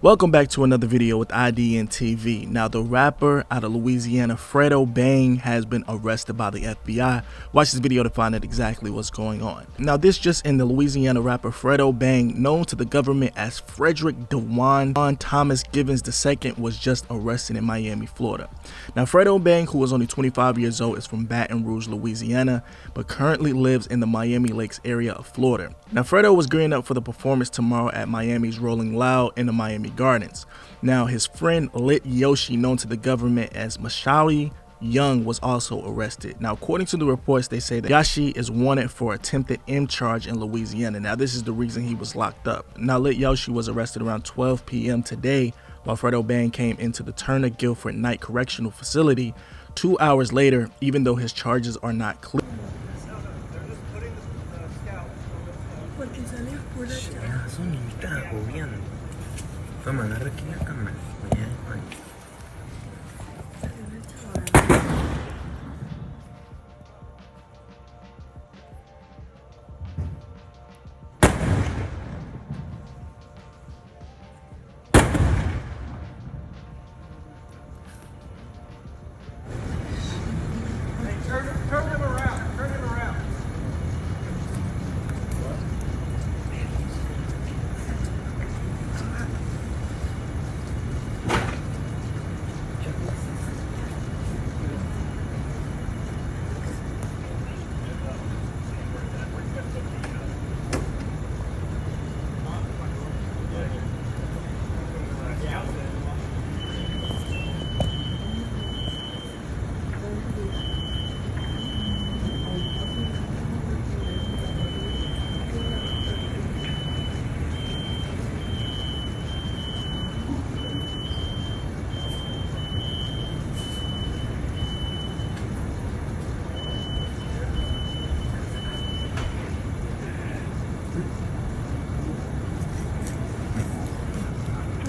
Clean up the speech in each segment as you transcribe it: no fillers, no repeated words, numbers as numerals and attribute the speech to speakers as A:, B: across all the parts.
A: Welcome back to another video with idnTV. Now, the rapper out of Louisiana, Fredo Bang, has been arrested by the FBI. Watch this video to find out exactly what's going on. Now, this just in: the Louisiana rapper Fredo Bang, known to the government as Frederick Dewan Thomas Givens II, was just arrested in Miami, Florida. Now, Fredo Bang, who was only 25 years old, is from Baton Rouge, Louisiana, but currently lives in the Miami Lakes area of Florida. Now, Fredo was gearing up for the performance tomorrow at Miami's Rolling Loud in the Miami Gardens. Now, his friend Lit Yoshi, known to the government as Mashawi Young, was also arrested. Now, according to the reports, they say that Yoshi is wanted for attempted M charge in Louisiana. Now, this is the reason he was locked up. Now, Lit Yoshi was arrested around 12 p.m. today, while Fredo Bang came into the Turner Guilford Night Correctional Facility 2 hours later, even though his charges are not clear.
B: Turn him around. Turn him around.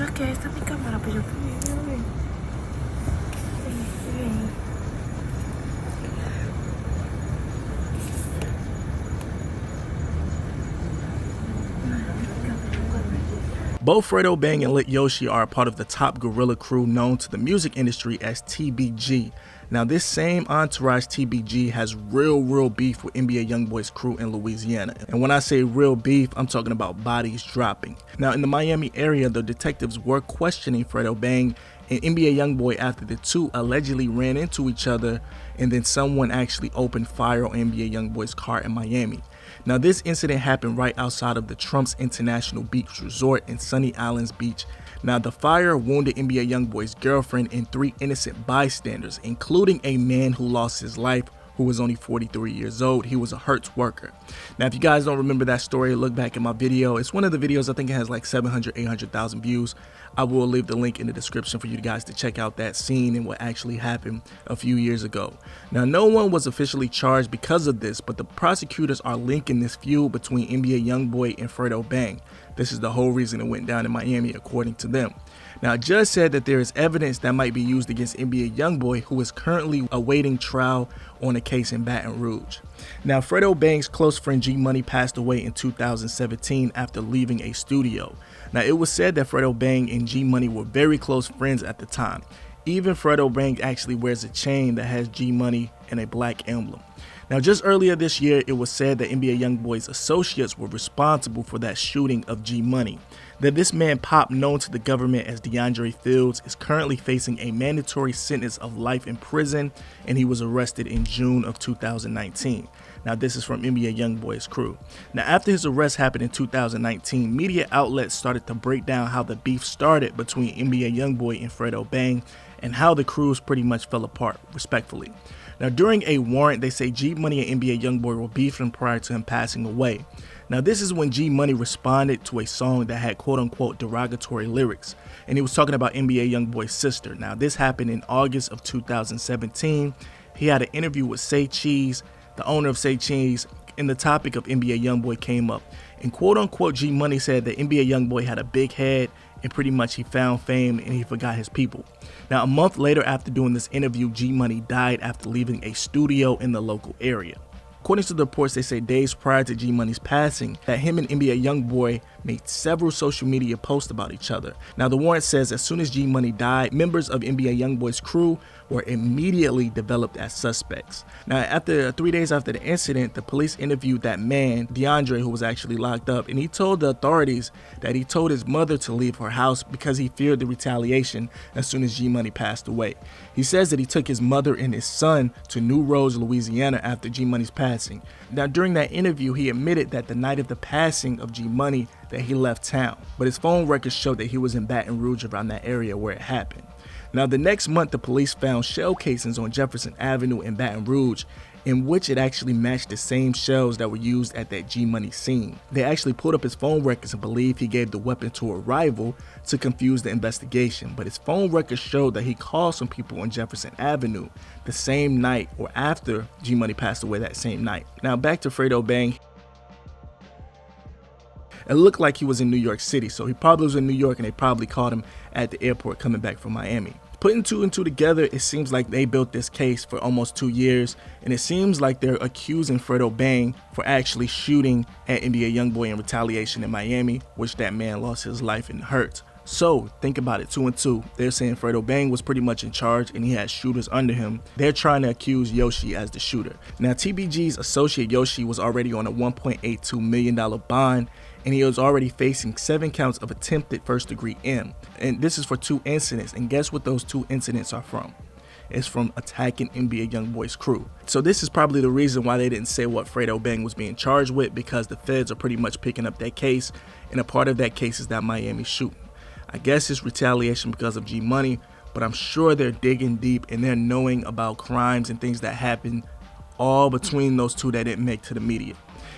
C: Ok, esta es mi cámara, pues yo también.
A: Both Fredo Bang and Lit Yoshi are a part of the top guerrilla crew known to the music industry as TBG. Now, this same entourage, TBG, has real beef with NBA Youngboy's crew in Louisiana. And when I say real beef, I'm talking about bodies dropping. Now, in the Miami area, the detectives were questioning Fredo Bang and NBA Youngboy after the two allegedly ran into each other, and then someone actually opened fire on NBA Youngboy's car in Miami. Now, this incident happened right outside of the Trump's International Beach Resort in Sunny Islands Beach. Now, the fire wounded NBA Youngboy's girlfriend and 3 innocent bystanders, including a man who lost his life, who was only 43 years old. He was a Hertz worker. Now, if you guys don't remember that story, look back at my video. It's one of the videos, I think it has like 800,000 views. I will leave the link in the description for you guys to check out that scene and what actually happened a few years ago. Now, no one was officially charged because of this, but the prosecutors are linking this feud between NBA Youngboy and Fredo Bang. This is the whole reason it went down in Miami, according to them. Now, a judge said that there is evidence that might be used against NBA Youngboy, who is currently awaiting trial on a case in Baton Rouge. Now, Fredo Bang's close friend G Money passed away in 2017 after leaving a studio. Now, it was said that Fredo Bang and G Money were very close friends at the time. Even Fredo Bang actually wears a chain that has G Money and a black emblem. Now, just earlier this year, it was said that NBA Youngboy's associates were responsible for that shooting of G Money. That this man Pop, known to the government as DeAndre Fields, is currently facing a mandatory sentence of life in prison, and he was arrested in June of 2019. Now, this is from NBA Youngboy's crew. Now, after his arrest happened in 2019, media outlets started to break down how the beef started between NBA Youngboy and Fredo Bang, and how the crews pretty much fell apart, respectfully. Now, during a warrant, they say G Money and NBA Youngboy were beefing prior to him passing away. Now, this is when G Money responded to a song that had quote-unquote derogatory lyrics, and he was talking about NBA Youngboy's sister. Now, this happened in August of 2017. He had an interview with Say Cheese, the owner of Say Cheese, and the topic of NBA Youngboy came up. And quote-unquote G Money said that NBA Youngboy had a big head, and pretty much he found fame and he forgot his people. Now, a month later after doing this interview, G Money died after leaving a studio in the local area. According to the reports, they say days prior to G Money's passing, that him and NBA Youngboy made several social media posts about each other. Now, the warrant says as soon as G Money died, members of NBA Youngboy's crew were immediately developed as suspects. Now, after 3 days after the incident, the police interviewed that man, DeAndre, who was actually locked up, and he told the authorities that he told his mother to leave her house because he feared the retaliation as soon as G Money passed away. He says that he took his mother and his son to New Rouge, Louisiana after G Money's passing. Now, during that interview, he admitted that the night of the passing of G Money that he left town, but his phone records showed that he was in Baton Rouge, around that area where it happened. Now, the next month, the police found shell casings on Jefferson Avenue in Baton Rouge, in which it actually matched the same shells that were used at that G Money scene. They actually pulled up his phone records and believed he gave the weapon to a rival to confuse the investigation, but his phone records showed that he called some people on Jefferson Avenue the same night or after G Money passed away that same night. Now, back to Fredo Bang. It looked like he was in New York City, so he probably was in New York and they probably called him at the airport coming back from Miami. Putting two and two together, it seems like they built this case for almost 2 years, and it seems like they're accusing Fredo Bang for actually shooting at NBA Youngboy in retaliation in Miami, which that man lost his life and hurt. So think about it, 2 and 2. They're saying Fredo Bang was pretty much in charge and he had shooters under him. They're trying to accuse Yoshi as the shooter. Now, TBG's associate Yoshi was already on a $1.82 million bond, and he was already facing 7 counts of attempted first-degree M. And this is for 2 incidents. And guess what those 2 incidents are from? It's from attacking NBA Youngboy's crew. So this is probably the reason why they didn't say what Fredo Bang was being charged with, because the feds are pretty much picking up that case, and a part of that case is that Miami shooting. I guess it's retaliation because of G Money, but I'm sure they're digging deep and they're knowing about crimes and things that happened all between those two that didn't make to the media.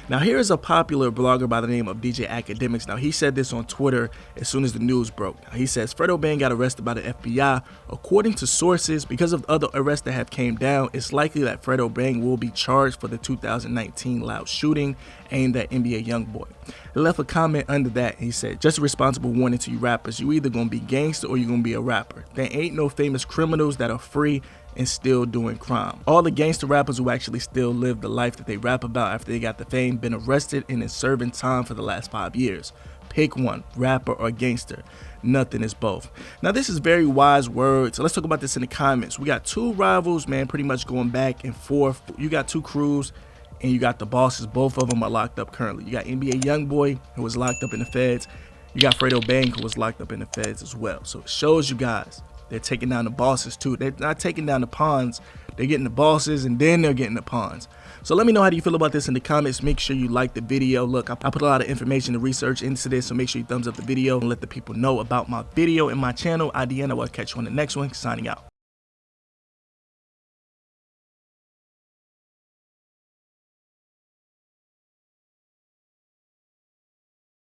A: Now, here is a popular blogger by the name of DJ Academics. Now, he said this on Twitter as soon as the news broke. Now, he says Fredo Bang got arrested by the FBI. According to sources, because of other arrests that have came down, it's likely that Fredo Bang will be charged for the 2019 loud shooting aimed at NBA Youngboy. He left a comment under that. He said, just a responsible warning to you rappers. You either gonna be gangster or you gonna be a rapper. There ain't no famous criminals that are free and still doing crime. All the gangster rappers who actually still live the life that they rap about after they got the fame been arrested and is serving time for the last 5 years. Pick one, rapper or gangster. Nothing is both. Now, this is very wise words. So let's talk about this in the comments. We got 2 rivals, man, pretty much going back and forth. You got 2 crews and you got the bosses. Both of them are locked up currently. You got NBA Youngboy, who was locked up in the feds. You got Fredo Bang, who was locked up in the feds as well. So it shows you guys they're taking down the bosses too. They're not taking down the pawns. They're getting the bosses and then they're getting the pawns. So let me know how do you feel about this in the comments. Make sure you like the video. Look, I put a lot of information and research into this, so make sure you thumbs up the video and let the people know about my video and my channel. IDN, I will catch you on the next one. Signing out.